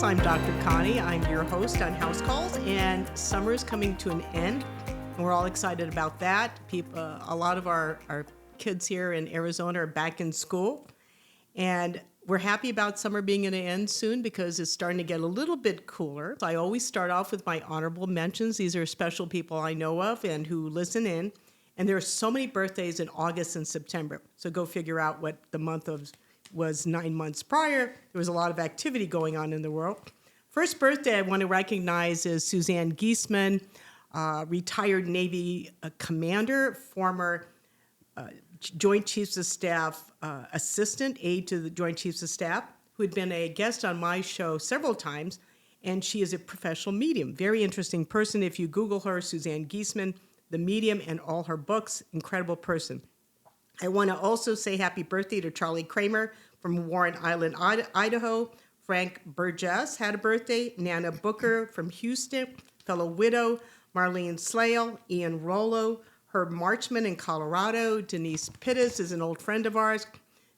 I'm Dr. Connie. I'm your host on House Calls, and summer is coming to an end, and we're all excited about that. A lot of our kids here in Arizona are back in school, and we're happy about summer being going to end soon because it's starting to get a little bit cooler. I always start off with my honorable mentions. These are special people I know of and who listen in, and there are so many birthdays in August and September, so go figure out what the month of was 9 months prior. There was a lot of activity going on in the world. First birthday I want to recognize is Suzanne Geisman, retired Navy commander, former Joint Chiefs of Staff assistant, aide to the Joint Chiefs of Staff, who had been a guest on my show several times, and she is a professional medium. Very interesting person. If you Google her, Suzanne Geisman, the medium, and all her books, incredible person. I want to also say happy birthday to Charlie Kramer from Warren Island, Idaho. Frank Burgess had a birthday. Nana Booker from Houston, fellow widow. Marlene Slale, Ian Rollo, Herb Marchman in Colorado. Denise Pittis is an old friend of ours.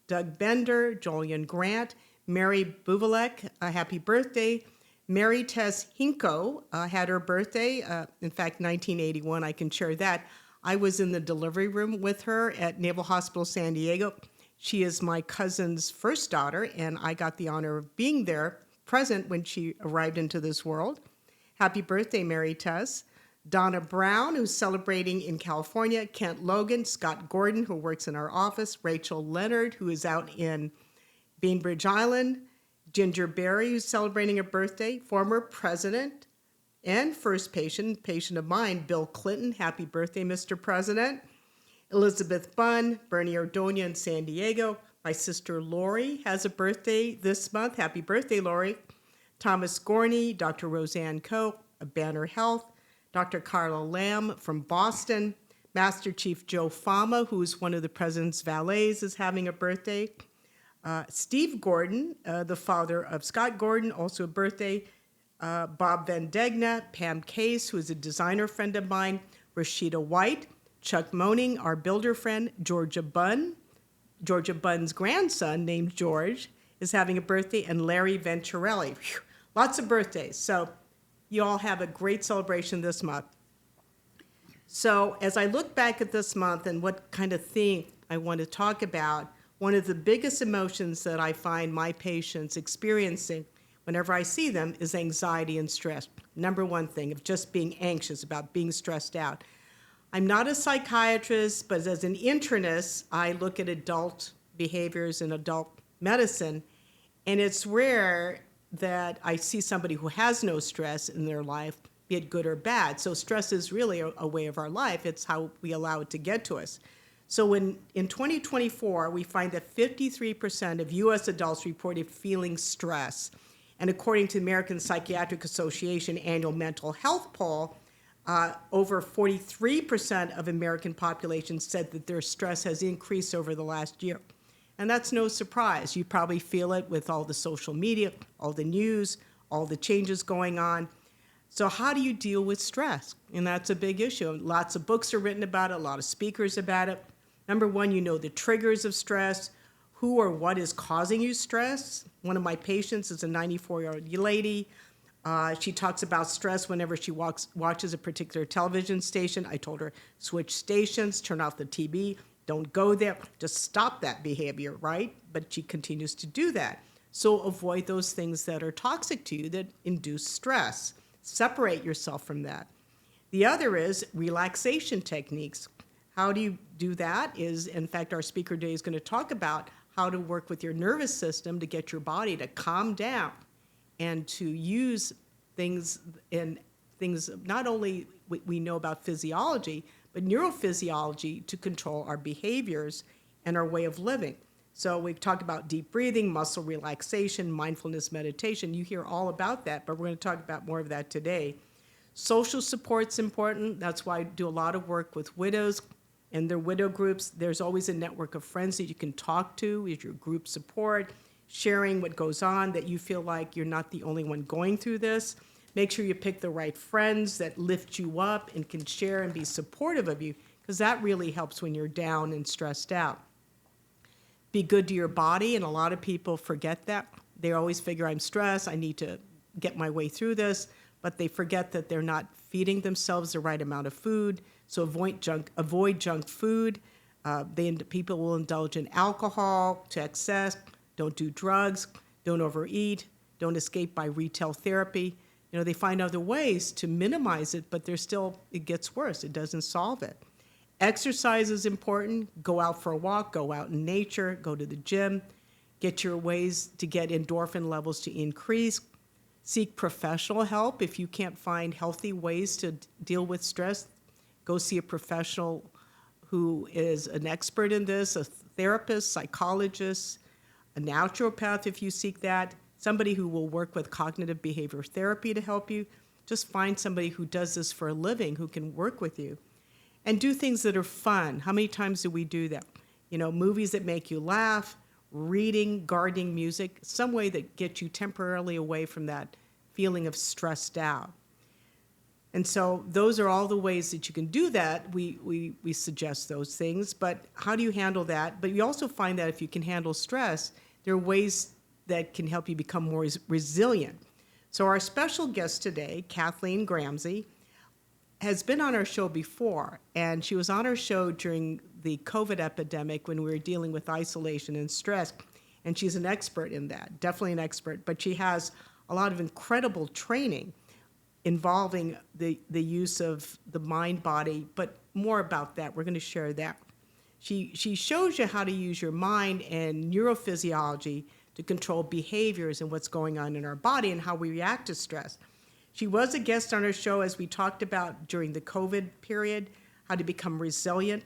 Doug Bender, Julian Grant. Mary Buvalek, a happy birthday. Mary Tess Hinko had her birthday. In fact, 1981, I can share that. I was in the delivery room with her at Naval Hospital San Diego. She is my cousin's first daughter, and I got the honor of being there, present when she arrived into this world. Happy birthday, Mary Tess. Donna Brown, who's celebrating in California. Kent Logan, Scott Gordon, who works in our office. Rachel Leonard, who is out in Bainbridge Island. Ginger Berry, who's celebrating a birthday. Former president and first patient of mine, Bill Clinton. Happy birthday, Mr. President. Elizabeth Bunn, Bernie Ordonia in San Diego. My sister Lori has a birthday this month. Happy birthday, Lori. Thomas Gorney, Dr. Roseanne Coe of Banner Health. Dr. Carla Lamb from Boston. Master Chief Joe Fama, who's one of the president's valets, is having a birthday. Steve Gordon, the father of Scott Gordon, also a birthday. Bob Van Degna, Pam Case, who is a designer friend of mine, Rashida White, Chuck Moaning, our builder friend, Georgia Bunn's grandson named George is having a birthday, and Larry Venturelli. Whew, lots of birthdays. So you all have a great celebration this month. So as I look back at this month and what kind of theme I want to talk about, one of the biggest emotions that I find my patients experiencing whenever I see them is anxiety and stress. Number one thing of just being anxious, about being stressed out. I'm not a psychiatrist, but as an internist, I look at adult behaviors and adult medicine, and it's rare that I see somebody who has no stress in their life, be it good or bad. So stress is really a way of our life. It's how we allow it to get to us. So in 2024, we find that 53% of U.S. adults reported feeling stress. And according to the American Psychiatric Association annual mental health poll, over 43% of American population said that their stress has increased over the last year. And that's no surprise. You probably feel it with all the social media, all the news, all the changes going on. So how do you deal with stress? And that's a big issue. Lots of books are written about it, a lot of speakers about it. Number one, you know the triggers of stress, who or what is causing you stress. One of my patients is a 94-year-old lady. She talks about stress whenever she watches a particular television station. I told her, switch stations, turn off the TV, don't go there, just stop that behavior, right? But she continues to do that. So avoid those things that are toxic to you that induce stress. Separate yourself from that. The other is relaxation techniques. How do you do that? Is, in fact, our speaker today is going to talk about how to work with your nervous system to get your body to calm down and to use things not only we know about physiology, but neurophysiology to control our behaviors and our way of living. So we've talked about deep breathing, muscle relaxation, mindfulness meditation. You hear all about that, but we're going to talk about more of that today. Social support's important. That's why I do a lot of work with widows and their widow groups. There's always a network of friends that you can talk to with your group support, sharing what goes on, that you feel like you're not the only one going through this. Make sure you pick the right friends that lift you up and can share and be supportive of you, because that really helps when you're down and stressed out. Be good to your body, and a lot of people forget that. They always figure, I'm stressed, I need to get my way through this, but they forget that they're not feeding themselves the right amount of food. So avoid junk food. People will indulge in alcohol to excess. Don't do drugs. Don't overeat. Don't escape by retail therapy. They find other ways to minimize it, but it gets worse. It doesn't solve it. Exercise is important. Go out for a walk, go out in nature, go to the gym, get your ways to get endorphin levels to increase. Seek professional help. If you can't find healthy ways to deal with stress, go see a professional who is an expert in this, a therapist, psychologist, a naturopath if you seek that, somebody who will work with cognitive behavior therapy to help you. Just find somebody who does this for a living who can work with you. And do things that are fun. How many times do we do that? Movies that make you laugh, reading, gardening, music, some way that gets you temporarily away from that feeling of stressed out. And so those are all the ways that you can do that. We suggest those things, but how do you handle that? But you also find that if you can handle stress, there are ways that can help you become more resilient. So our special guest today, Kathleen Gramzay, has been on our show before, and she was on our show during the COVID epidemic when we were dealing with isolation and stress, and she's an expert in that, definitely an expert, but she has a lot of incredible training involving the use of the mind body, but more about that. We're going to share that. She shows you how to use your mind and neurophysiology to control behaviors and what's going on in our body and how we react to stress. She was a guest on our show as we talked about during the COVID period, how to become resilient,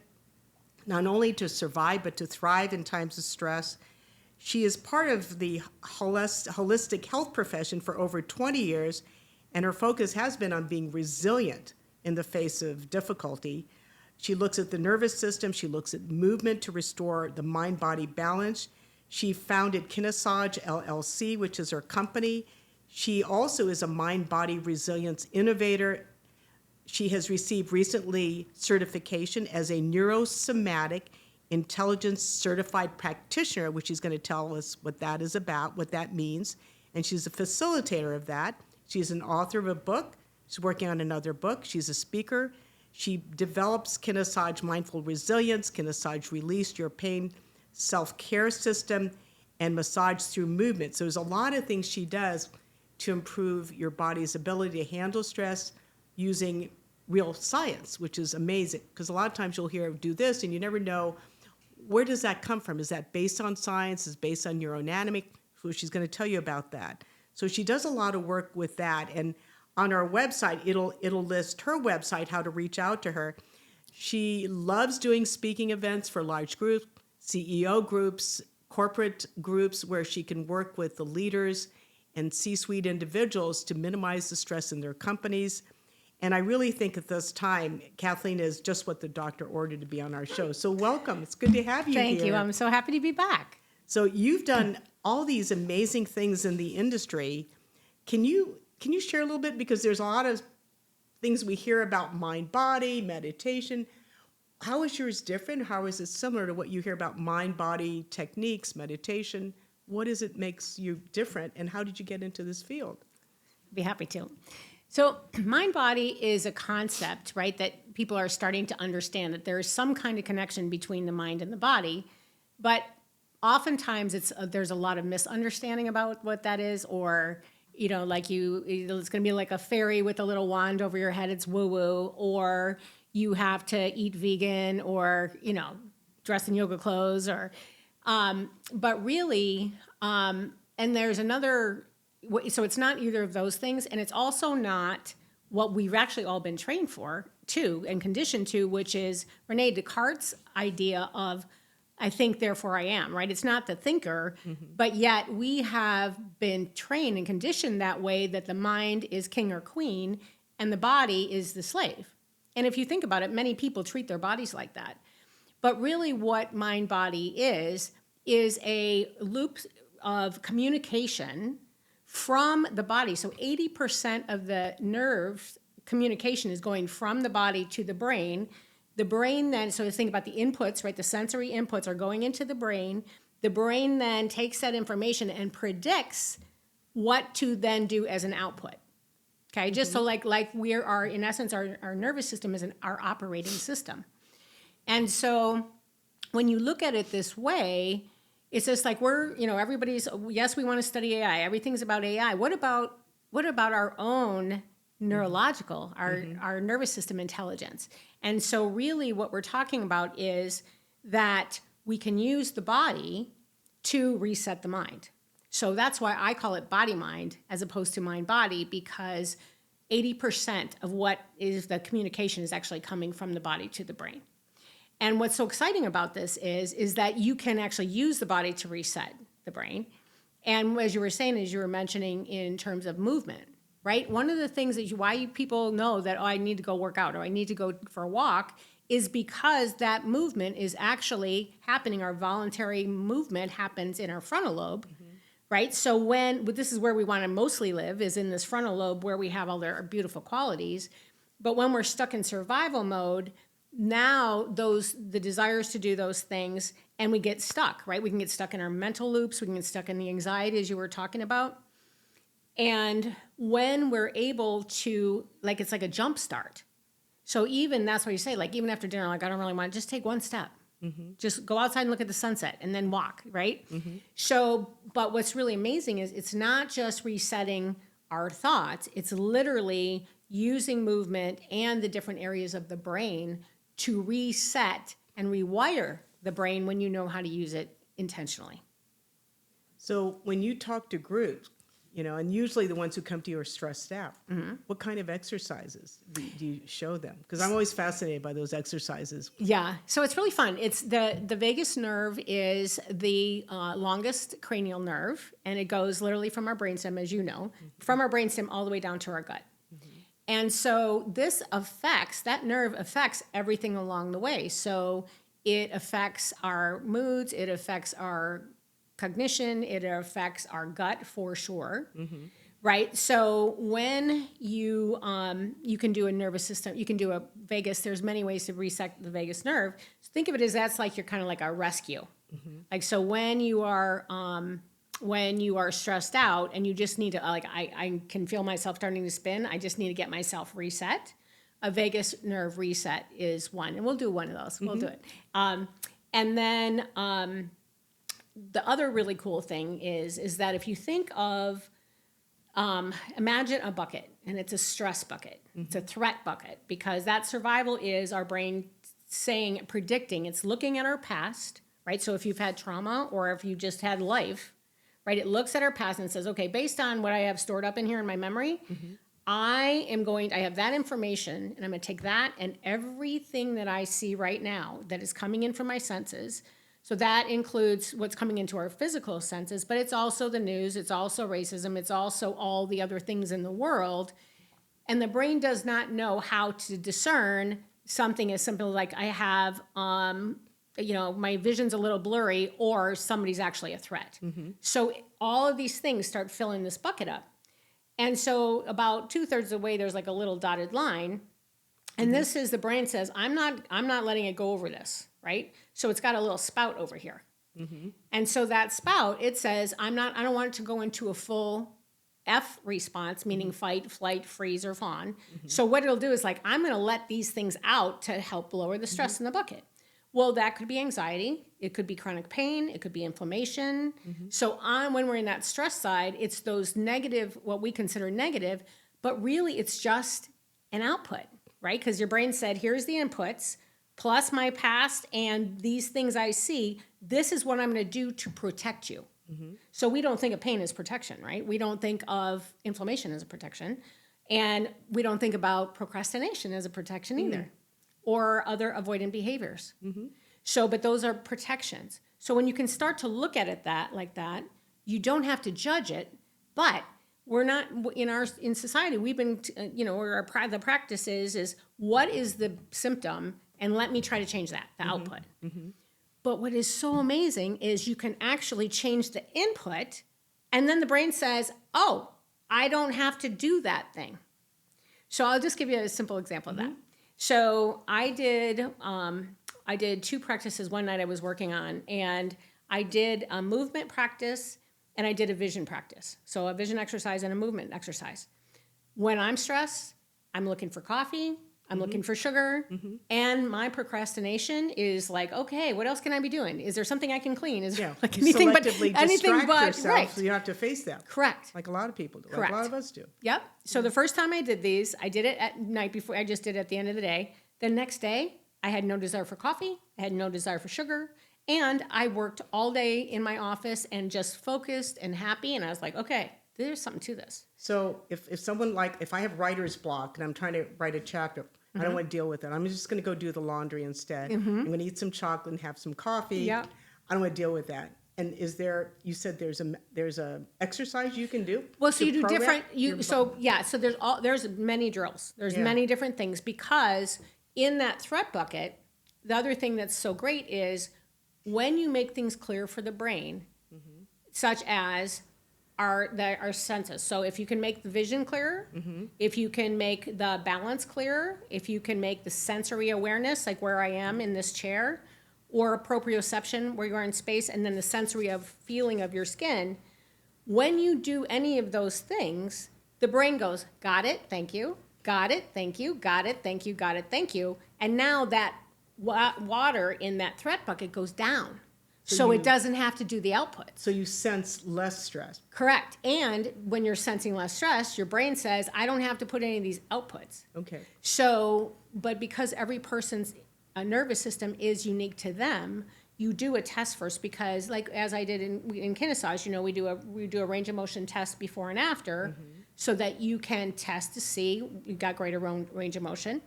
not only to survive, but to thrive in times of stress. She is part of the holistic health profession for over 20 years, and her focus has been on being resilient in the face of difficulty. She looks at the nervous system. She looks at movement to restore the mind-body balance. She founded Kinessage LLC, which is her company. She also is a mind-body resilience innovator. She has received recently certification as a Neurosomatic Intelligence Certified Practitioner, which she's going to tell us what that is about, what that means. And she's a facilitator of that. She's an author of a book. She's working on another book. She's a speaker. She develops Kinessage Mindful Resilience, Kinessage Release Your Pain Self-Care System, and Massage Through Movement. So there's a lot of things she does to improve your body's ability to handle stress using real science, which is amazing. Because a lot of times you'll hear, do this, and you never know, where does that come from? Is that based on science? Is it based on neuroanatomy? So she's going to tell you about that. So she does a lot of work with that. And on our website, it'll list her website, how to reach out to her. She loves doing speaking events for large groups, CEO groups, corporate groups, where she can work with the leaders and C-suite individuals to minimize the stress in their companies. And I really think at this time, Kathleen is just what the doctor ordered to be on our show. So welcome. It's good to have you here. Thank you. I'm so happy to be back. So you've done all these amazing things in the industry. Can you share a little bit? Because there's a lot of things we hear about mind-body, meditation. How is yours different? How is it similar to what you hear about mind-body techniques, meditation? What is it makes you different, and how did you get into this field? I'd be happy to. So mind-body is a concept, right, that people are starting to understand that there is some kind of connection between the mind and the body, but oftentimes there's a lot of misunderstanding about what that is, or it's going to be like a fairy with a little wand over your head. It's woo-woo, or you have to eat vegan, or dress in yoga clothes, or but really, and there's another. So it's not either of those things, and it's also not what we've actually all been trained for, too, and conditioned to, which is Rene Descartes' idea of I think, therefore I am, right? It's not the thinker, but yet we have been trained and conditioned that way, that the mind is king or queen and the body is the slave. And if you think about it, many people treat their bodies like that. But really what mind-body is a loop of communication from the body. So 80% of the nerve communication is going from the body to the brain. The brain then, so think about the inputs, right? The sensory inputs are going into the brain. The brain then takes that information and predicts what to then do as an output. Okay, just so like we are, in essence, our nervous system is our operating system. And so when you look at it this way, it's just like everybody's, yes, we want to study AI. Everything's about AI. What about our own neurological, our nervous system intelligence? And so really what we're talking about is that we can use the body to reset the mind. So that's why I call it body-mind as opposed to mind-body, because 80% of what is the communication is actually coming from the body to the brain. And what's so exciting about this is that you can actually use the body to reset the brain. And as you were saying, as you were mentioning in terms of movement, right? One of the things why people know that, I need to go work out or I need to go for a walk is because that movement is actually happening. Our voluntary movement happens in our frontal lobe, right? So this is where we want to mostly live, is in this frontal lobe where we have all our beautiful qualities. But when we're stuck in survival mode, now the desires to do those things, and we get stuck, right? We can get stuck in our mental loops. We can get stuck in the anxiety, as you were talking about. And when we're able to, it's like a jump start. So even, that's why you say, even after dinner, I don't really want to, just take one step. Just go outside and look at the sunset and then walk, right? So, but what's really amazing is it's not just resetting our thoughts. It's literally using movement and the different areas of the brain to reset and rewire the brain when you know how to use it intentionally. So when you talk to groups, and usually the ones who come to you are stressed out, what kind of exercises do you show them? Because I'm always fascinated by those exercises. Yeah, so it's really fun. It's the vagus nerve is the longest cranial nerve, and it goes literally from our brainstem, as you know, from our brainstem all the way down to our gut. And so that nerve affects everything along the way. So it affects our moods, it affects our cognition, it affects our gut for sure, right? So when you can do a nervous system, you can do a vagus, there's many ways to reset the vagus nerve. So think of it as that's like you're kind of like a rescue. So when you are stressed out and you just need to, I can feel myself starting to spin, I just need to get myself reset. A vagus nerve reset is one, and we'll do one of those. We'll do it. And then the other really cool thing is that if you think of, imagine a bucket, and it's a stress bucket. It's a threat bucket, because that survival is our brain predicting, it's looking at our past, right? So if you've had trauma or if you just had life, right, it looks at our past and says, okay, based on what I have stored up in here in my memory, I have that information, and I'm going to take that and everything that I see right now that is coming in from my senses. So that includes what's coming into our physical senses, but it's also the news, it's also racism, it's also all the other things in the world. And the brain does not know how to discern something as simple like I have, my vision's a little blurry, or somebody's actually a threat. So all of these things start filling this bucket up. And so about 2/3 of the way, there's like a little dotted line. And this is the brain says, I'm not letting it go over this, right? So it's got a little spout over here. And so that spout, it says, I don't want it to go into a full F response, meaning fight, flight, freeze, or fawn. So what it'll do is I'm going to let these things out to help lower the stress in the bucket. Well, that could be anxiety. It could be chronic pain. It could be inflammation. So when we're in that stress side, it's those negative, what we consider negative, but really it's just an output, right? Because your brain said, here's the inputs, plus my past and these things I see, this is what I'm going to do to protect you. So we don't think of pain as protection, right? We don't think of inflammation as a protection. And we don't think about procrastination as a protection either, or other avoidant behaviors. So, but those are protections. So when you can start to look at it like that, you don't have to judge it, but we're not, in society, we've been, the practice is what is the symptom, and let me try to change that, the output. But what is so amazing is you can actually change the input, and then the brain says, oh, I don't have to do that thing. So I'll just give you a simple example of that. So I did 2 practices one night I was working on, and I did a movement practice and I did a vision practice. So a vision exercise and a movement exercise. When I'm stressed, I'm looking for coffee, I'm looking for sugar, and my procrastination is like, okay, what else can I be doing? Is there something I can clean? Is there like you anything but selectively anything distract but yourself right? so you don't have to face them. Correct. Like a lot of people do. Correct. Like a lot of us do. Yep. So the first time I did these, I did it at night before. I just did it at the end of the day. The next day, I had no desire for coffee. I had no desire for sugar. And I worked all day in my office and just focused and happy. And I was like, okay, there's something to this. So if someone if I have writer's block and I'm trying to write a chapter, I don't want to deal with it. I'm just going to go do the laundry instead. I'm going to eat some chocolate and have some coffee. Yep. I don't want to deal with that. And you said there's a exercise you can do? Well, so to you do program different, your so there's many drills. There's many different things, because in that threat bucket, the other thing that's so great is when you make things clear for the brain, such as our senses. So if you can make the vision clearer, if you can make the balance clearer, if you can make the sensory awareness, like where I am in this chair, or proprioception, where you are in space, and then the sensory of feeling of your skin, when you do any of those things, the brain goes, got it, thank you, got it, thank you, got it, thank you, got it, thank you. And now that water in that threat bucket goes down. So it doesn't have to do the output. So you sense less stress. Correct. And when you're sensing less stress, your brain says, I don't have to put any of these outputs. Okay. So, but because every person's nervous system is unique to them, you do a test first, because like as I did in Kinessage, we do a range of motion test before and after, so that you can test to see you got greater range of motion.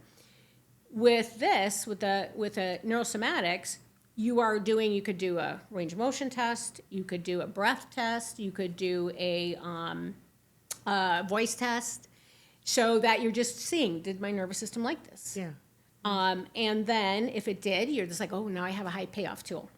With this, with the neurosomatics, you could do a range of motion test, you could do a breath test, you could do a voice test, so that you're just seeing, did my nervous system like this? Yeah. And then if it did, you're just like, oh, now I have a high payoff tool.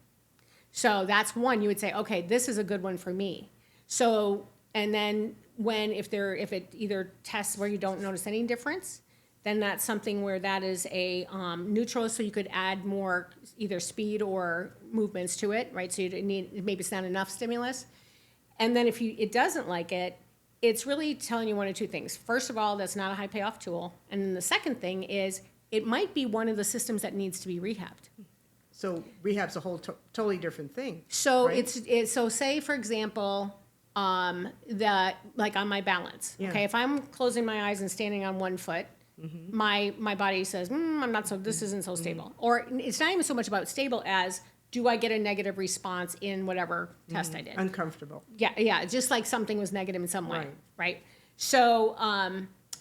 So that's one, you would say, okay, this is a good one for me. So, and then if it either tests where you don't notice any difference, then that's something where that is a neutral, so you could add more either speed or movements to it, right? So you need, maybe it's not enough stimulus. And then if it doesn't like it, it's really telling you one of two things. First of all, that's not a high payoff tool. And then the second thing is it might be one of the systems that needs to be rehabbed. So rehab's a whole totally different thing. So right? so say for example, like on my balance, okay, if I'm closing my eyes and standing on one foot, my body says, I'm not so, this isn't so stable. Or it's not even so much about stable as, do I get a negative response in whatever test I did? Uncomfortable. Yeah, just like something was negative in some way, right? So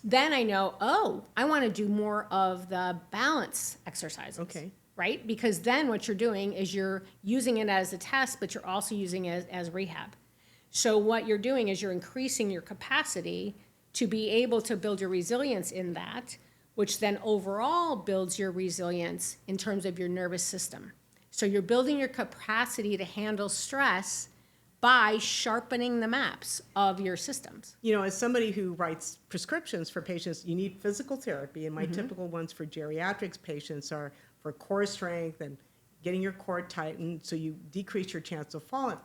then I know, oh, I want to do more of the balance exercises. Okay. Right? Because then what you're doing is you're using it as a test, but you're also using it as rehab. So what you're doing is you're increasing your capacity to be able to build your resilience in that, which then overall builds your resilience in terms of your nervous system. So you're building your capacity to handle stress by sharpening the maps of your systems. As somebody who writes prescriptions for patients, you need physical therapy, and my typical ones for geriatrics patients are for core strength and getting your core tightened so you decrease your chance of falling.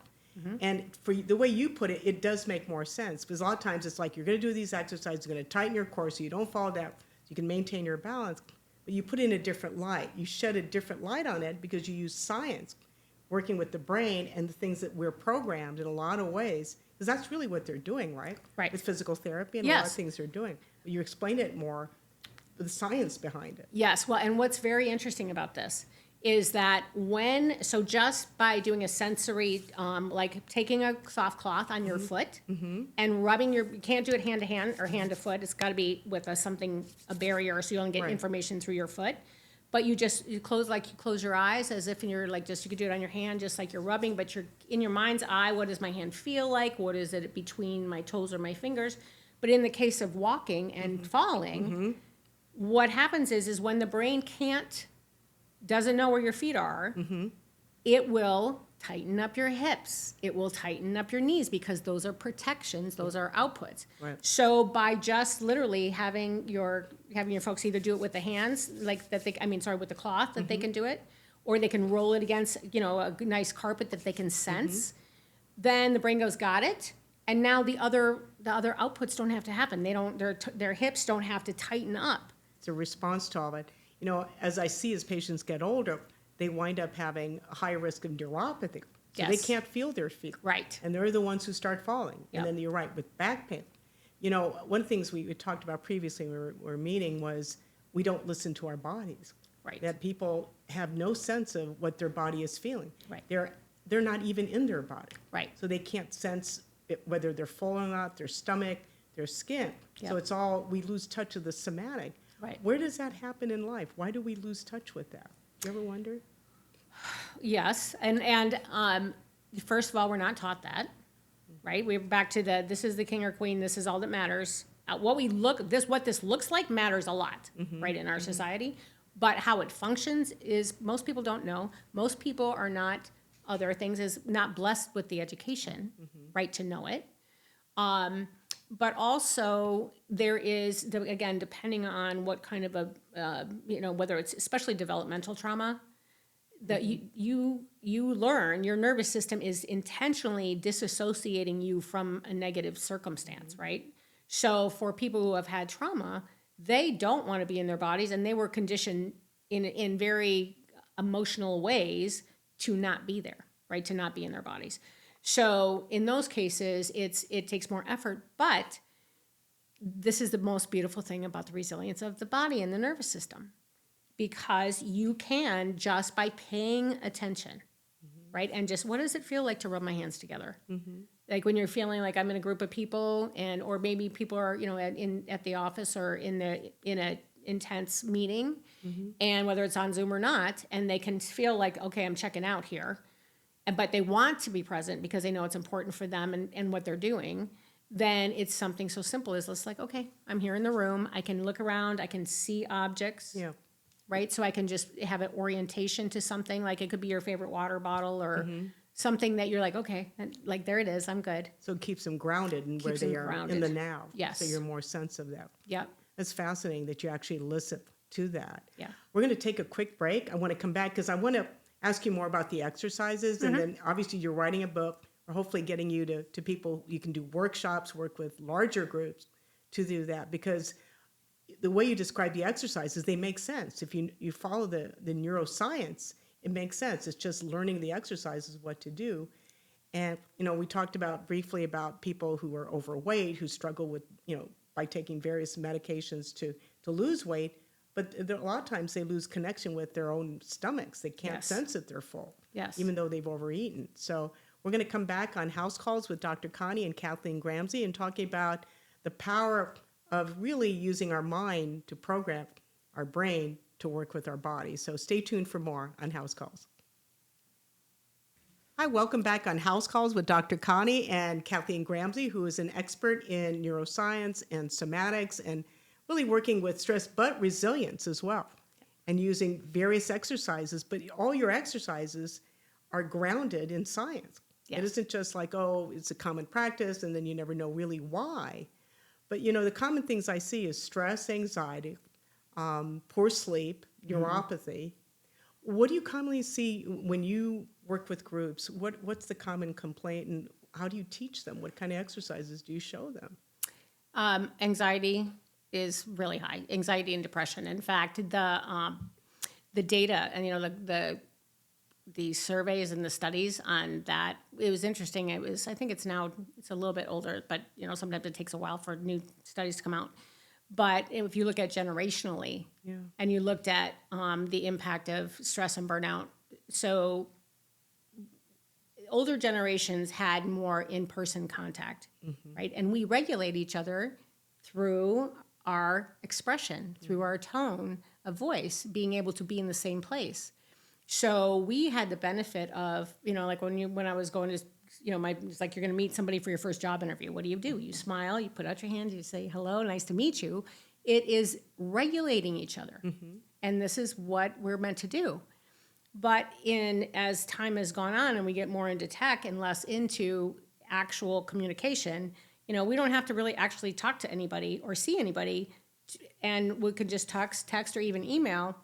And for the way you put it, it does make more sense, because a lot of times it's like you're going to do these exercises, you're going to tighten your core so you don't fall down, so you can maintain your balance, but you put in a different light. You shed a different light on it because you use science, working with the brain and the things that we're programmed in a lot of ways, because that's really what they're doing, right? Right. With physical therapy and a lot of things they're doing. But you explain it more with the science behind it. Yes, well, and what's very interesting about this is that so just by doing a sensory, like taking a soft cloth on your foot and rubbing you can't do it hand to hand or hand to foot. It's got to be with a barrier so you don't get information through your foot. But you close your eyes as if you're you could do it on your hand, just like you're rubbing, but you're in your mind's eye, what does my hand feel like? What is it between my toes or my fingers? But in the case of walking and falling, what happens is when the brain doesn't know where your feet are, it will tighten up your hips. It will tighten up your knees, because those are protections, those are outputs. Right. So by just literally having your folks either do it with the hands, with the cloth that they can do it, or they can roll it against, a nice carpet that they can sense. then the brain goes, got it. And now the other outputs don't have to happen. Their hips don't have to tighten up. It's a response to all of it. You know, as I see as patients get older, they wind up having a higher risk of neuropathy. So they Yes. can't feel their feet. Right. And they're the ones who start falling. Yep. And then you're right, with back pain. You know, one of the things we talked about previously when we were meeting was we don't listen to our bodies. Right. That people have no sense of what their body is feeling. Right. They're not even in their body. Right. So they can't sense whether they're full or not, their stomach, their skin. Yep. So it's all, we lose touch of the somatic. Right. Where does that happen in life? Why do we lose touch with that? Do you ever wonder? Yes, and first of all, we're not taught that, right? We're back to this is the king or queen. This is all that matters. What this looks like matters a lot, right, in our society. But how it functions is most people don't know. Most people are not other things is not blessed with the education, right, to know it. But also there is, again, depending on what kind of whether it's especially developmental trauma, that you learn your nervous system is intentionally disassociating you from a negative circumstance, right? So for people who have had trauma, they don't want to be in their bodies, and they were conditioned in very emotional ways to not be there, right? To not be in their bodies. So in those cases, it takes more effort, but this is the most beautiful thing about the resilience of the body and the nervous system, because you can, just by paying attention, right? And just, what does it feel like to rub my hands together? Like when you're feeling like I'm in a group of people, or maybe people are, at the office or in a intense meeting, and whether it's on Zoom or not, and they can feel like, okay, I'm checking out here, but they want to be present because they know it's important for them and what they're doing. Then it's something so simple as it's like, okay, I'm here in the room. I can look around. I can see objects. Yeah. Right? So I can just have an orientation to something, like it could be your favorite water bottle or something that you're like, okay, like there it is, I'm good. So it keeps them grounded in where Keeps they them are grounded. in the now. Yes. So you're more sense of that. Yep. It's fascinating that you actually listen to that. Yeah. We're going to take a quick break. I want to come back because I want to ask you more about the exercises. And then obviously you're writing a book. We're hopefully getting you to people. You can do workshops, work with larger groups to do that, because the way you describe the exercises, they make sense. If you follow the neuroscience, it makes sense. It's just learning the exercises, what to do. And, we talked briefly about people who are overweight, who struggle with, by taking various medications to lose weight. But a lot of times they lose connection with their own stomachs. They can't Yes. sense that they're full, Yes. even though they've overeaten. So we're going to come back on House Calls with Dr. Connie and Kathleen Gramzay and talking about the power of really using our mind to program our brain to work with our body. So stay tuned for more on House Calls. Hi, welcome back on House Calls with Dr. Connie and Kathleen Gramzay, who is an expert in neuroscience and somatics and really working with stress, but resilience as well, and using various exercises. But all your exercises are grounded in science. Yes. It isn't just like, oh, it's a common practice, and then you never know really why. But, the common things I see is stress, anxiety, poor sleep, neuropathy. What do you commonly see when you work with groups? What's the common complaint, and how do you teach them? What kind of exercises do you show them? Anxiety is really high. Anxiety and depression. In fact, the data and the surveys and the studies on that, it was interesting. I think it's a little bit older, but sometimes it takes a while for new studies to come out. But if you look at generationally, and you looked at the impact of stress and burnout, so older generations had more in-person contact, right? And we regulate each other through our expression, through our tone of voice, being able to be in the same place. So we had the benefit of, like when I was going to, it's like you're going to meet somebody for your first job interview. What do? You smile, you put out your hands, you say, hello, nice to meet you. It is regulating each other. And this is what we're meant to do. But as time has gone on and we get more into tech and less into actual communication, we don't have to really actually talk to anybody or see anybody, and we could just text or even email.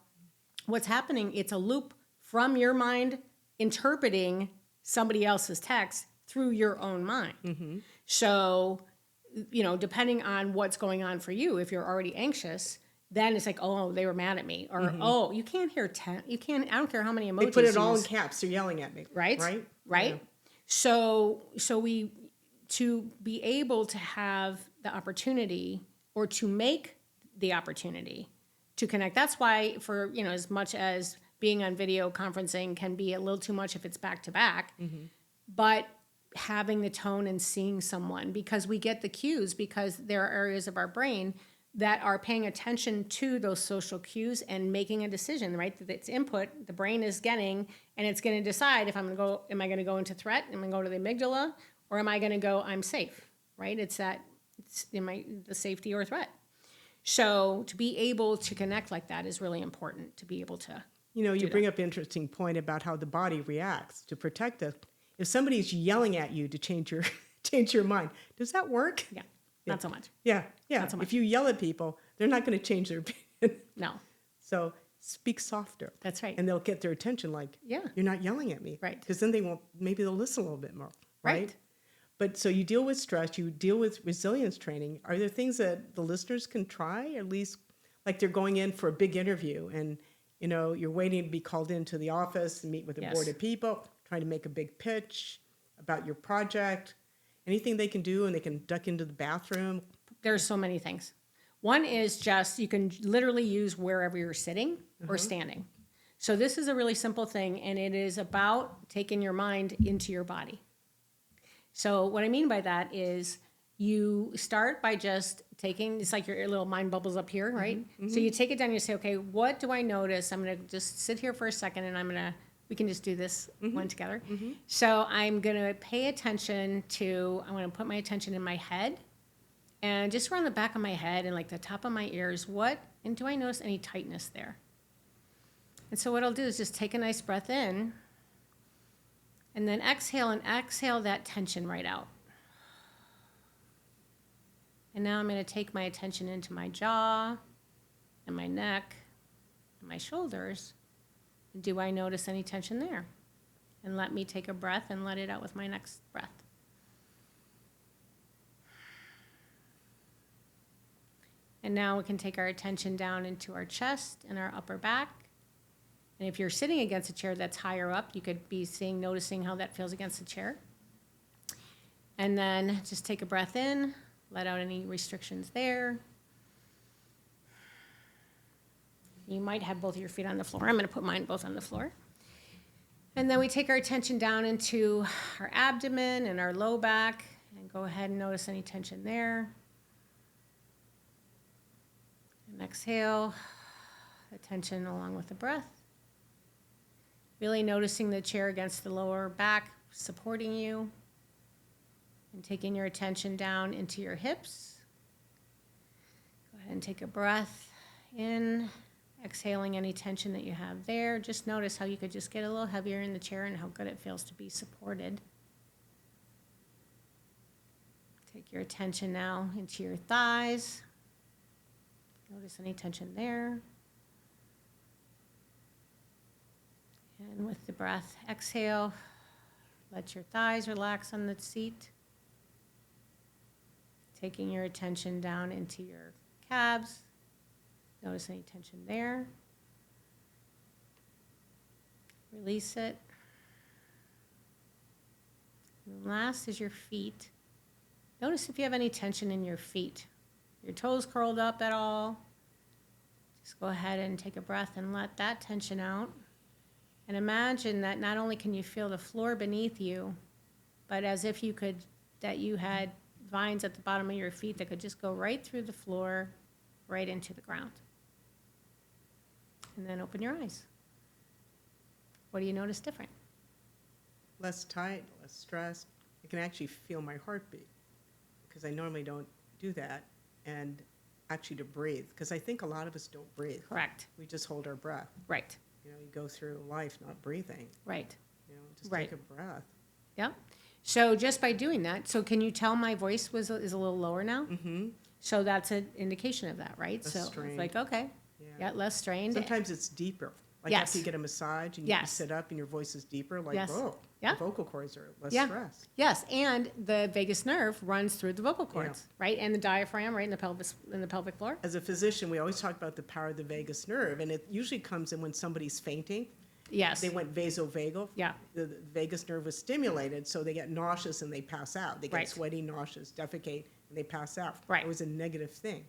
What's happening, it's a loop from your mind interpreting somebody else's text through your own mind. So, depending on what's going on for you, if you're already anxious, then it's like, oh, they were mad at me. Or, oh, you can't hear 10. You can't, I don't care how many emojis. They put it you all in use. caps. They're yelling at me. Right? Right? Right? Yeah. So to be able to have the opportunity or to make the opportunity to connect. That's why for, as much as being on video conferencing can be a little too much if it's back to back, but having the tone and seeing someone, because we get the cues, because there are areas of our brain that are paying attention to those social cues and making a decision, right? That it's input, the brain is getting, and it's going to decide if am I going to go into threat? Am I going to go to the amygdala? Or am I going to go, I'm safe, right? It's the safety or threat. So to be able to connect like that is really important, to be able to You bring up an interesting point about how the body reacts to protect us. If somebody's yelling at you to change your mind, does that work? Yeah, not so much. Yeah. Not so much. If you yell at people, they're not going to change their opinion. No, So speak softer. that's right. And they'll get their attention like, Yeah. you're not yelling at me. Right. Because then maybe they'll listen a little bit more. Right. But so you deal with stress, you deal with resilience training. Are there things that the listeners can try, at least like they're going in for a big interview and, you're waiting to be called into the office and meet with a Yes. board of people, trying to make a big pitch about your project, anything they can do, and they can duck into the bathroom? There's so many things. One is just, you can literally use wherever you're sitting or standing. So this is a really simple thing, and it is about taking your mind into your body. So what I mean by that is you start by just taking, it's like your little mind bubbles up here, right? So you take it down and you say, okay, what do I notice? I'm going to just sit here for a second and we can just do this one together. So I'm going to pay attention I'm going to put my attention in my head and just around the back of my head and like the top of my ears, and do I notice any tightness there? And so what I'll do is just take a nice breath in and then exhale that tension right out. And now I'm going to take my attention into my jaw and my neck and my shoulders. And do I notice any tension there? And let me take a breath and let it out with my next breath. And now we can take our attention down into our chest and our upper back. And if you're sitting against a chair that's higher up, you could be noticing how that feels against the chair. And then just take a breath in, let out any restrictions there. You might have both of your feet on the floor. I'm going to put mine both on the floor. And then we take our attention down into our abdomen and our low back, and go ahead and notice any tension there. And exhale the tension along with the breath. Really noticing the chair against the lower back supporting you. And taking your attention down into your hips. Go ahead and take a breath in, exhaling any tension that you have there. Just notice how you could just get a little heavier in the chair and how good it feels to be supported. Take your attention now into your thighs. Notice any tension there. And with the breath, exhale. Let your thighs relax on the seat. Taking your attention down into your calves. Notice any tension there. Release it. And last is your feet. Notice if you have any tension in your feet. Your toes curled up at all. Just go ahead and take a breath and let that tension out. And imagine that not only can you feel the floor beneath you, but as if you had vines at the bottom of your feet that could just go right through the floor, right into the ground. And then open your eyes. What do you notice different? Less tight, less stressed. I can actually feel my heartbeat because I normally don't do that. And actually to breathe, because I think a lot of us don't breathe. Correct. We just hold our breath. Right. You go through life not breathing. Right. Just Right. take a breath. Yep. So just by doing that, so can you tell my voice is a little lower now? Mm-hmm. So that's an indication of that, right? Less so strained. it's like, okay, yeah, less strained. Sometimes it's deeper. Like Yes. after you get a massage and you Yes. sit up and your voice is deeper, like, Yes. whoa, Yeah. the vocal cords are less Yeah. stressed. Yes, and the vagus nerve runs through the vocal cords, right, and the diaphragm, right in the pelvis, in the pelvic floor. As a physician, we always talk about the power of the vagus nerve, and it usually comes in when somebody's fainting. Yes. They went vasovagal. Yeah. The vagus nerve was stimulated, so they get nauseous and they pass out. They get Right. sweaty, nauseous, defecate, and they pass out. Right. It was a negative thing.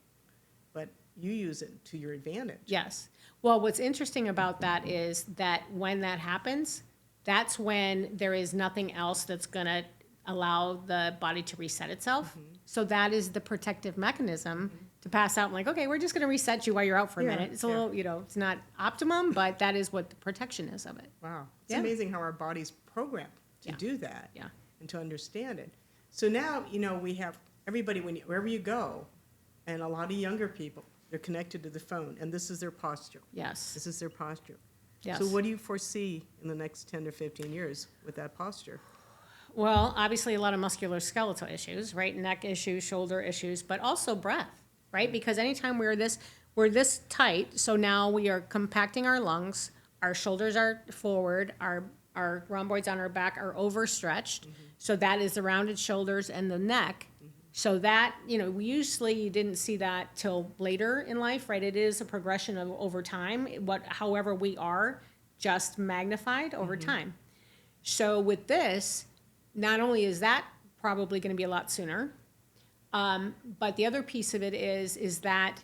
But you use it to your advantage. Yes. Well, what's interesting about that is that when that happens, that's when there is nothing else that's going to allow the body to reset itself. So that is the protective mechanism to pass out. I'm like, okay, we're just going to reset you while you're out for a Yeah, minute. It's a yeah. little, it's not optimum, but that is what the protection is of it. Wow. It's Yeah. amazing how our body's programmed to Yeah. do that Yeah. and to understand it. So now, we have everybody, wherever you go, and a lot of younger people, they're connected to the phone, and this is their posture. Yes. This is their posture. Yes. So what do you foresee in the next 10 to 15 years with that posture? Well, obviously a lot of musculoskeletal issues, right? Neck issues, shoulder issues, but also breath, right? Because anytime we're this tight, so now we are compacting our lungs, our shoulders are forward, our rhomboids on our back are overstretched. So that is the rounded shoulders and the neck. So that, we usually didn't see that till later in life, right? It is a progression of over time, however we are, just magnified over time. So with this, not only is that probably going to be a lot sooner, but the other piece of it is that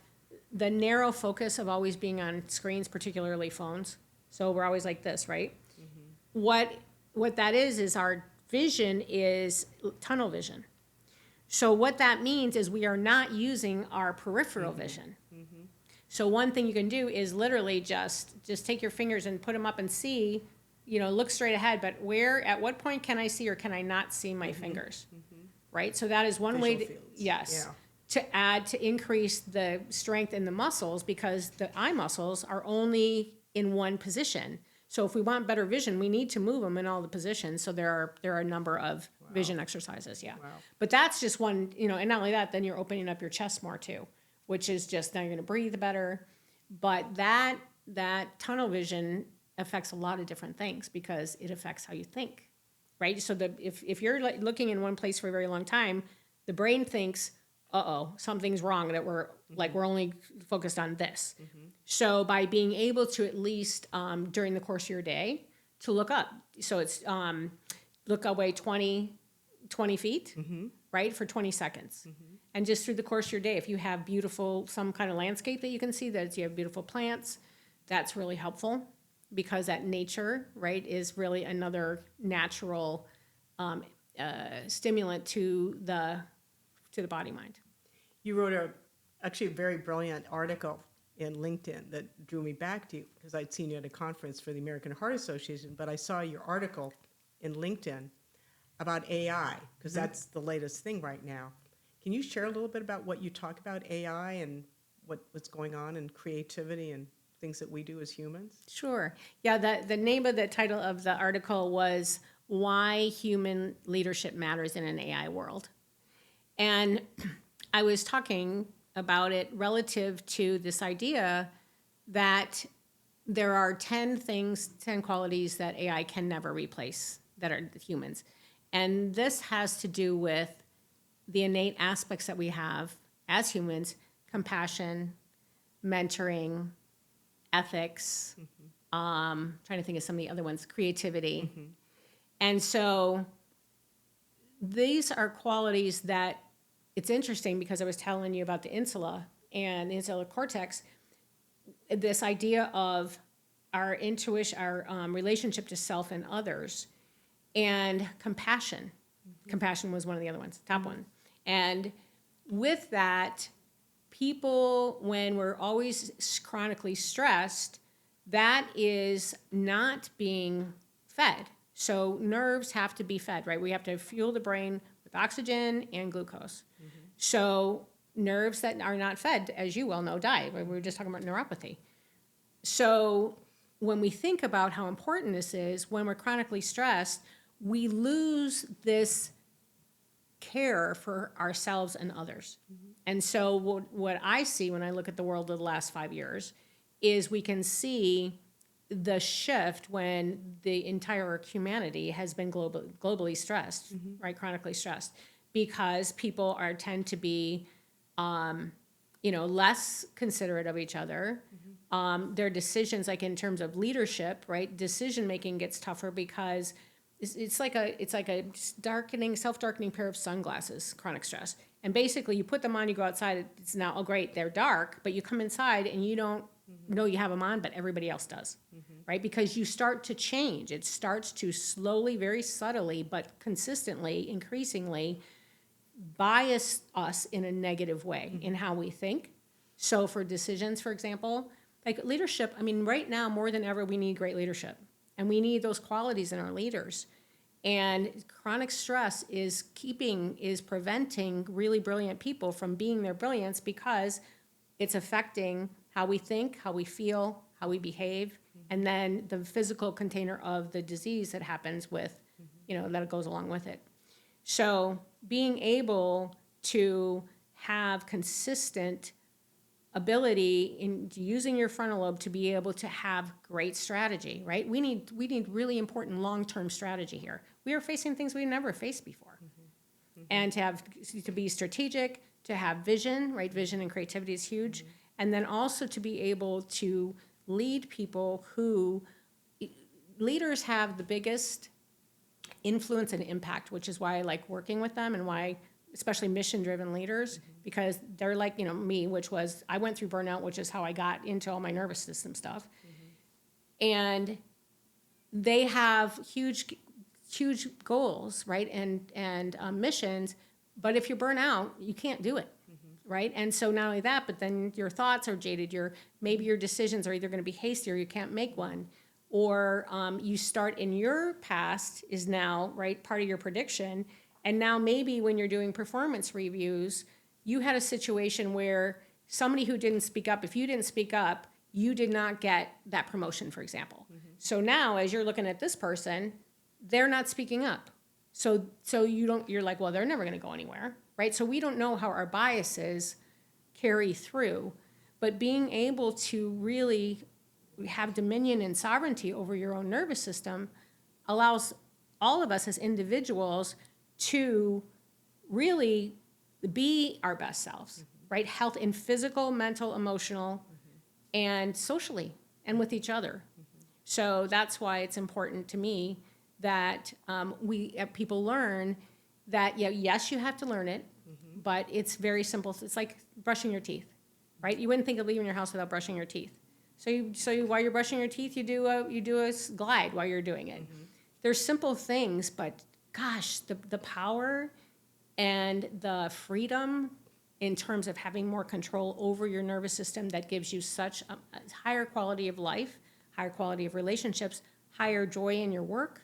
the narrow focus of always being on screens, particularly phones. So we're always like this, right? What that is our vision is tunnel vision. So what that means is we are not using our peripheral vision. So one thing you can do is literally just take your fingers and put them up and see, look straight ahead, but at what point can I see or can I not see my fingers? Right? So that is one way Visual fields. yes, Yeah. to increase the strength in the muscles, because the eye muscles are only in one position. So if we want better vision, we need to move them in all the positions. So there are a number of vision exercises, yeah. Wow. But that's just one, and not only that, then you're opening up your chest more too, which is just now you're going to breathe better. But that tunnel vision affects a lot of different things because it affects how you think, right? So if you're looking in one place for a very long time, the brain thinks, something's wrong, that we're only focused on this. So by being able to at least during the course of your day to look up, so it's look away 20 feet, right, for 20 seconds. And just through the course of your day, if you have some kind of landscape that you can see, that you have beautiful plants, that's really helpful, because that nature, right, is really another natural stimulant to the body mind. You wrote actually a very brilliant article in LinkedIn that drew me back to you because I'd seen you at a conference for the American Heart Association, but I saw your article in LinkedIn about AI, because that's the latest thing right now. Can you share a little bit about what you talk about AI and what's going on in creativity and things that we do as humans? Sure. Yeah, the name of the title of the article was Why Human Leadership Matters in an AI World. And I was talking about it relative to this idea that there are 10 qualities that AI can never replace that are humans. And this has to do with the innate aspects that we have as humans: compassion, mentoring, ethics, trying to think of some of the other ones, creativity. And so these are qualities that, it's interesting because I was telling you about the insula and the insular cortex, this idea of our intuition, our relationship to self and others, and compassion. Compassion was one of the other ones, top one. And with that, people, when we're always chronically stressed, that is not being fed. So nerves have to be fed, right? We have to fuel the brain with oxygen and glucose. So nerves that are not fed, as you well know, die. We were just talking about neuropathy. So when we think about how important this is, when we're chronically stressed, we lose this care for ourselves and others. And so what I see when I look at the world of the last 5 years is we can see the shift when the entire humanity has been globally stressed, right, chronically stressed, because people tend to be, less considerate of each other. Their decisions, like in terms of leadership, right, decision making gets tougher because it's like a self-darkening pair of sunglasses, chronic stress. And basically, you put them on, you go outside, it's now, oh great, they're dark, but you come inside and you don't know you have them on, but everybody else does, right? Because you start to change. It starts to slowly, very subtly, but consistently, increasingly bias us in a negative way in how we think. So for decisions, for example, like leadership, I mean, right now, more than ever, we need great leadership. And we need those qualities in our leaders. And chronic stress is preventing really brilliant people from being their brilliance because it's affecting how we think, how we feel, how we behave, and then the physical container of the disease that happens with, that goes along with it. So being able to have consistent ability in using your frontal lobe to be able to have great strategy, right? We need really important long-term strategy here. We are facing things we never faced before. And to be strategic, to have vision, right? Vision and creativity is huge. And then also to be able to lead people leaders have the biggest influence and impact, which is why I like working with them and why, especially mission-driven leaders, because they're like, me, which was, I went through burnout, which is how I got into all my nervous system stuff. And they have huge goals, right? And missions, but if you burn out, you can't do it. Right? And so not only that, but then your thoughts are jaded. Maybe your decisions are either going to be hasty or you can't make one. Or you start in your past is now, right, part of your prediction. And now maybe when you're doing performance reviews, you had a situation where somebody who didn't speak up, if you didn't speak up, you did not get that promotion, for example. So now as you're looking at this person, they're not speaking up. So you're like, well, they're never going to go anywhere. Right? So we don't know how our biases carry through, but being able to really have dominion and sovereignty over your own nervous system allows all of us as individuals to really be our best selves, right? Health in physical, mental, emotional, and socially, and with each other. So that's why it's important to me that people learn that, yes, you have to learn it, but it's very simple. It's like brushing your teeth, right? You wouldn't think of leaving your house without brushing your teeth. So while you're brushing your teeth, you do a glide while you're doing it. There's simple things, but gosh, the power and the freedom in terms of having more control over your nervous system that gives you such a higher quality of life, higher quality of relationships, higher joy in your work,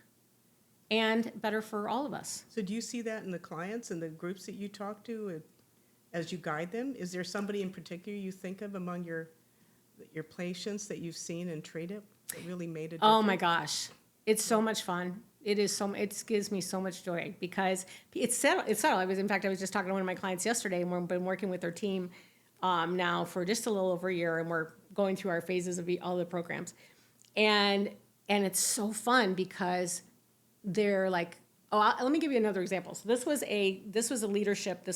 and better for all of us. So do you see that in the clients and the groups that you talk to as you guide them? Is there somebody in particular you think of among your patients that you've seen and treated that really made a difference? Oh my gosh, it's so much fun. It gives me so much joy because it's subtle. I was just talking to one of my clients yesterday, and we've been working with their team now for just a little over a year, and we're going through our phases of all the programs, and it's so fun because they're like, let me give you another example. So this was a leadership,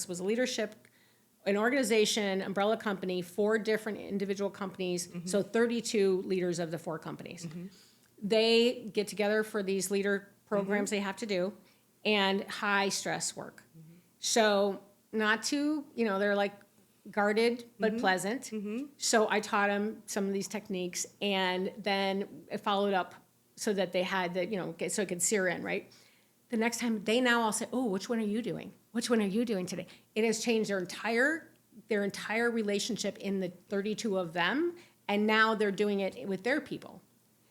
an organization, umbrella company, 4 different individual companies, so 32 leaders of the 4 companies. They get together for these leader programs they have to do, and high stress work. So not too, they're like guarded but pleasant. So I taught them some of these techniques, and then I followed up so that they had so it could sear in, right? The next time they now all say, oh, which one are you doing? Which one are you doing today? It has changed their entire relationship in the 32 of them, and now they're doing it with their people.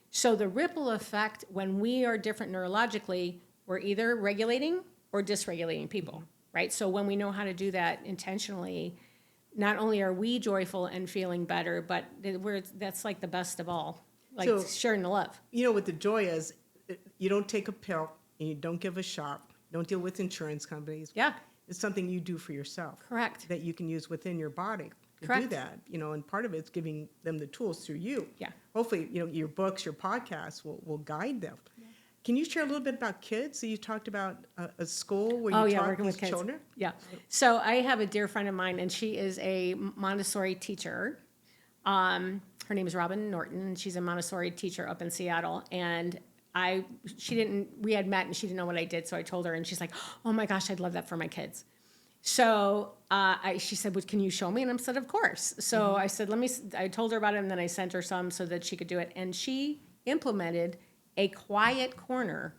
So the ripple effect, when we are different neurologically, we're either regulating or dysregulating people, right? So when we know how to do that intentionally, not only are we joyful and feeling better, but that's like the best of all, like sharing the love. What the joy is, you don't take a pill, and you don't give a shot, don't deal with insurance companies. Yeah. It's something you do for yourself. Correct. That you can use within your body. to do Correct. that, and part of it's giving them the tools through you. Yeah. Hopefully, your books, your podcasts will guide them. Can you share a little bit about kids? So you talked about a school where you taught working these with kids. children? Yeah. So I have a dear friend of mine, and she is a Montessori teacher. Her name is Robin Norton, and she's a Montessori teacher up in Seattle. And we had met, and she didn't know what I did, so I told her, and she's like, "Oh my gosh, I'd love that for my kids." So she said, "Well, can you show me?" And I said, "Of course." So I said, I told her about it, and then I sent her some so that she could do it. And she implemented a quiet corner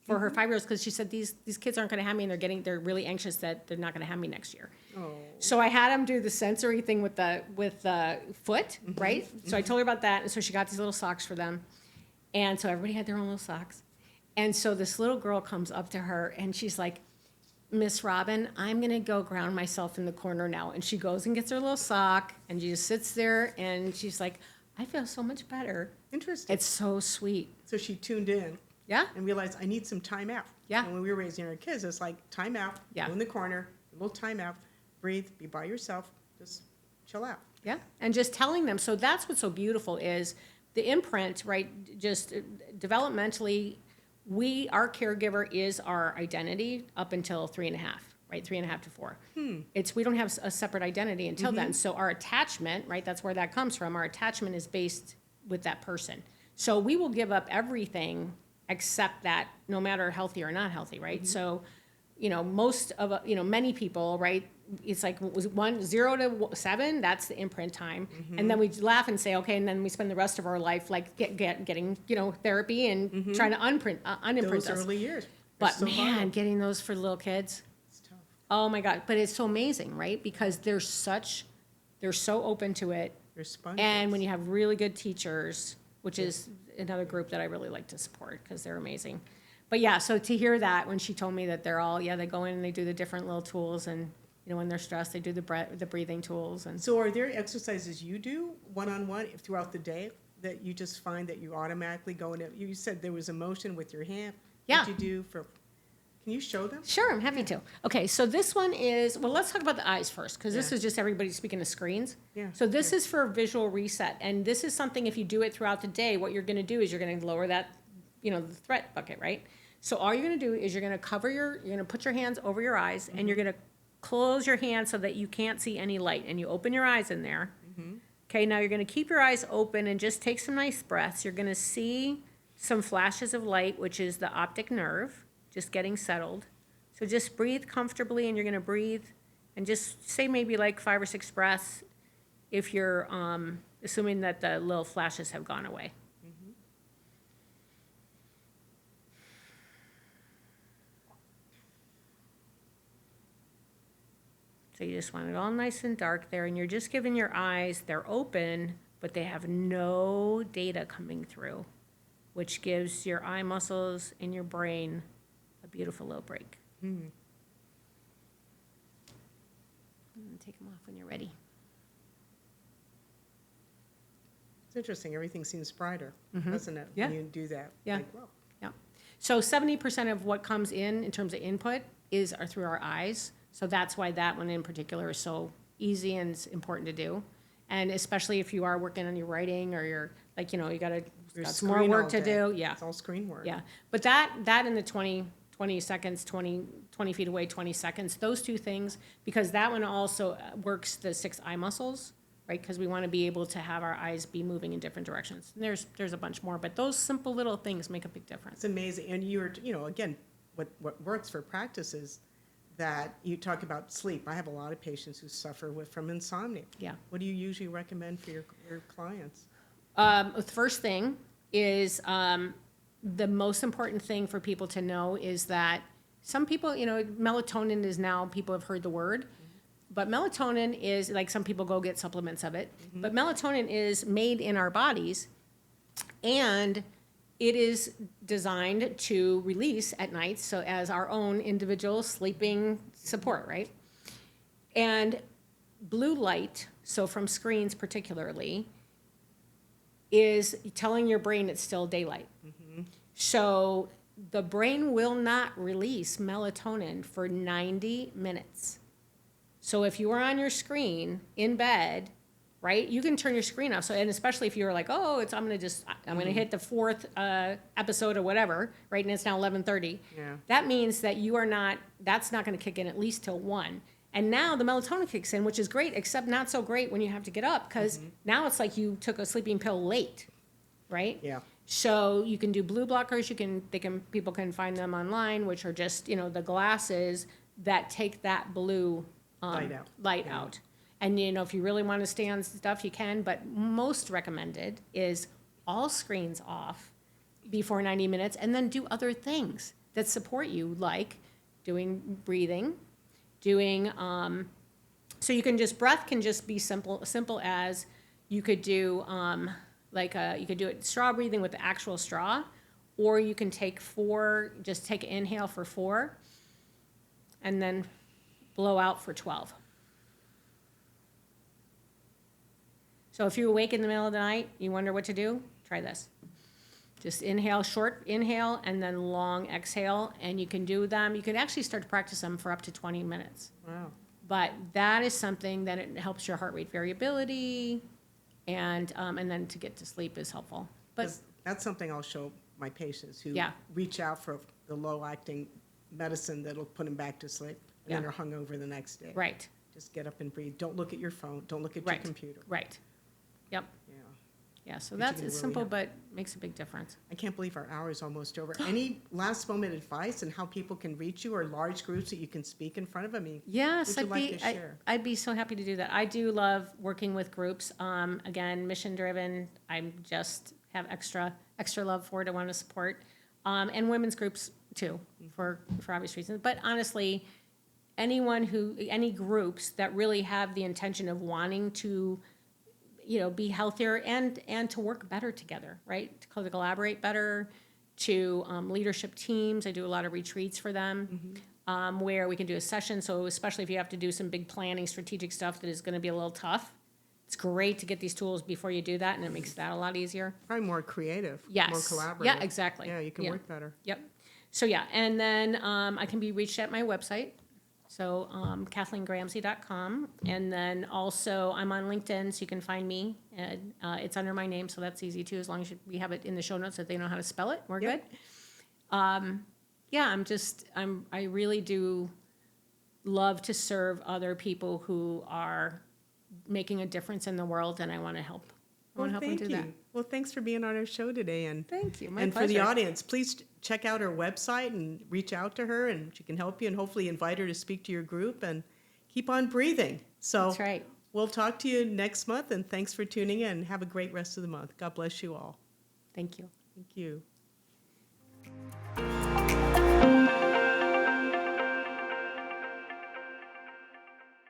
for her 5-year-olds, because she said these kids aren't going to have me, and they're really anxious that they're not going to have me next year. Oh. So I had them do the sensory thing with the foot, right? So I told her about that, and so she got these little socks for them, and so everybody had their own little socks. And so this little girl comes up to her, and she's like, "Miss Robin, I'm going to go ground myself in the corner now." And she goes and gets her little sock, and she just sits there, and she's like, "I feel so much better." Interesting. It's so sweet. So she tuned in Yeah. and realized, I need some time out. Yeah. And when we were raising our kids, it's like time out, Yeah. go in the corner, a little time out, breathe, be by yourself, just chill out. Yeah, and just telling them. So that's what's so beautiful is the imprint, right? Just developmentally, our caregiver is our identity up until 3.5, right? 3.5 to 4. We don't have a separate identity until then. So our attachment, right? That's where that comes from. Our attachment is based with that person. So we will give up everything except that, no matter healthy or not healthy, right? So, many people, right? It's like 0 to 7, that's the imprint time. And then we laugh and say, okay, and then we spend the rest of our life like getting, therapy and trying to unimprint Those us. early years. But so man, vital. getting those for little kids, It's tough. oh my God. But it's so amazing, right? Because they're so open to it. They're sponges. And when you have really good teachers, which is another group that I really like to support because they're amazing. But yeah, so to hear that when she told me that they're all, they go in and they do the different little tools, and when they're stressed, they do the breathing tools. And So are there exercises you do one-on-one throughout the day that you just find that you automatically go into? You said there was a motion with your hand. Yeah. What you do for, can you show them? Sure, I'm happy to. Okay, so this one is, well, let's talk about the eyes first, because this Yeah. is just everybody speaking of screens. Yeah, So this is for visual reset, and this is something, if you do it throughout the day, what you're gonna do is you're gonna lower that, the threat bucket, right? So all you're gonna do is you're gonna you're gonna put your hands over your eyes, and you're gonna close your hands so that you can't see any light, and you open your eyes in there. Okay, now you're gonna keep your eyes open and just take some nice breaths. You're gonna see some flashes of light, which is the optic nerve, just getting settled. So just breathe comfortably, and you're gonna breathe and just say maybe like 5 or 6 breaths if you're assuming that the little flashes have gone away. So you just want it all nice and dark there, and you're just giving your eyes, they're open, but they have no data coming through, which gives your eye muscles and your brain a beautiful little break. And take them off when you're ready. It's interesting. Everything seems brighter, doesn't it? Yeah. When you do that. Yeah. Like, wow. Yeah. So 70% of what comes in terms of input are through our eyes. So that's why that one in particular is so easy and it's important to do. And especially if you are working on your writing or you're like, you got some more screen work all to day. do. Yeah. It's all screen work. Yeah. But that in the 20 seconds, 20 feet away, 20 seconds, those two things, because that one also works the 6 eye muscles, right? Because we want to be able to have our eyes be moving in different directions. And there's a bunch more, but those simple little things make a big difference. It's amazing. And again, what works for practice is that you talk about sleep. I have a lot of patients who suffer from insomnia. Yeah. What do you usually recommend for your clients? The first thing is the most important thing for people to know is that some people, melatonin is now, people have heard the word, but melatonin is, like some people go get supplements of it, but melatonin is made in our bodies, and it is designed to release at night, so as our own individual sleeping support, right? And blue light, so from screens particularly, is telling your brain it's still daylight. So the brain will not release melatonin for 90 minutes. So if you are on your screen in bed, right, you can turn your screen off. So, and especially if you're like, oh, I'm going to hit the fourth episode or whatever, right, and it's now 11:30. Yeah. That means that that's not going to kick in at least till 1. And now the melatonin kicks in, which is great, except not so great when you have to get up, because now it's like you took a sleeping pill late, right? Yeah. So you can do blue blockers. People can find them online, which are just, the glasses that take that blue light out. And, if you really want to stay on stuff, you can, but most recommended is all screens off before 90 minutes, and then do other things that support you, like doing breathing, so you can breath can just be simple as you could do, you could do it straw breathing with the actual straw, or you can take take an inhale for 4, and then blow out for 12. So if you're awake in the middle of the night, you wonder what to do, try this. Just inhale, short inhale, and then long exhale, and you can do them. You can actually start to practice them for up to 20 minutes. Wow. But that is something that it helps your heart rate variability, and then to get to sleep is helpful. But That's something I'll show my patients who Yeah. reach out for the low-acting medicine that'll put them back to sleep, and then they're hungover the next day. right, Just get up and breathe. Don't look at your phone. Don't look at your Right. computer. right, yep, Yeah. yeah. So Which that's can it's really simple, help. but makes a big difference. I can't believe our hour is almost over. Any last moment advice on how people can reach you, or large groups that you can speak in front of? I mean, Yes, would you like to share? I'd be so happy to do that. I do love working with groups. Again, mission driven. I'm just have extra love for it. I want to support, and women's groups too, for obvious reasons. But honestly, any groups that really have the intention of wanting to, be healthier and to work better together, right? To collaborate better, to leadership teams. I do a lot of retreats for them, where we can do a session. So especially if you have to do some big planning, strategic stuff that is going to be a little tough, it's great to get these tools before you do that, and it makes that a lot easier. Probably more creative, Yes. more collaborative. Yeah, exactly. Yeah, you can work better. Yep. So yeah, and then I can be reached at my website. So KathleenGramzay.com, and then also I'm on LinkedIn, so you can find me. And it's under my name, so that's easy too. As long as we have it in the show notes that they know how to spell it, we're Yep. good. I really do love to serve other people who are making a difference in the world, and I want to help. I want to help them do that. Well, thanks for being on our show today. And Thank you. My and for the pleasure. audience, please check out her website and reach out to her, and she can help you, and hopefully invite her to speak to your group, and keep on breathing. So That's right. we'll talk to you next month, and thanks for tuning in. Have a great rest of the month. God bless you all. Thank you. Thank you.